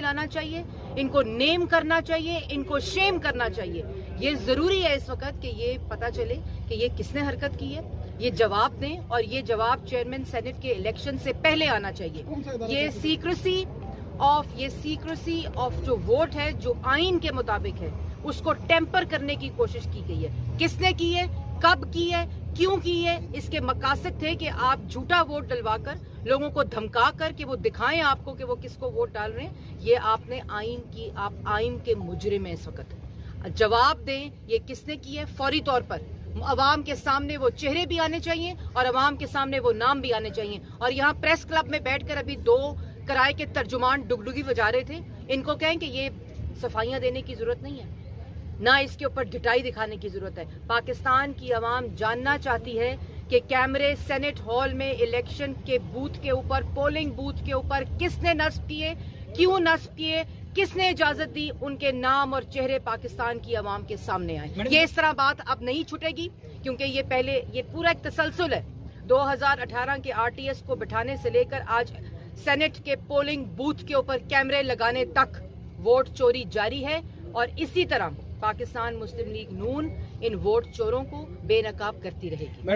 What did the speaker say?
लाना चाहिए, इनको नेम करना चाहिए, इनको शेम करना चाहिए। ये जरूरी है इस वक्त कि ये पता चले कि ये किसने हरकत की है, ये जवाब दें और ये जवाब चेयरमैन सेनेट के इलेक्शन से पहले आना चाहिए। ये सीक्रेसी ऑफ जो वोट है, जो आइन के मुताबिक है, उसको टेम्पर करने की कोशिश की गई है। किसने की है, कब की है, क्यों की है? इसके मकासद थे कि आप झूठा वोट डलवाकर लोगों को धमका कर कि वो दिखाएं आपको कि वो किसको वोट डाल रहे हैं। ये आपने आप आइन के मुजरिम हैं इस वक्त। जवाब दें ये किसने की है फौरी तौर पर। अवाम के सामने वो चेहरे भी आने चाहिए और अवाम के सामने वो नाम भी आने चाहिए। और यहाँ प्रेस क्लब में बैठकर अभी 2 किराए के तर्जुमान डुगडुगी बजा रहे थे। इनको कहें कि ये सफाइयां देने की जरूरत नहीं है, ना इसके ऊपर ढिठाई दिखाने की जरूरत है। पाकिस्तान की आवाम जानना चाहती है कि कैमरे सेनेट हॉल में इलेक्शन के बूथ के ऊपर, पोलिंग बूथ के ऊपर किसने नस्ब किए, क्यों नस्ब किए, किसने इजाजत दी, उनके नाम और चेहरे पाकिस्तान की आवाम के सामने आए। ये इस तरह बात अब नहीं छूटेगी, क्योंकि ये पूरा एक तसलसल है। 2018 के RTS को बिठाने से लेकर आज सेनेट के पोलिंग बूथ के ऊपर कैमरे लगाने तक वोट चोरी जारी है। और इसी तरह पाकिस्तान मुस्लिम लीग नून इन वोट चोरों को बेनकाब करती रहेगी।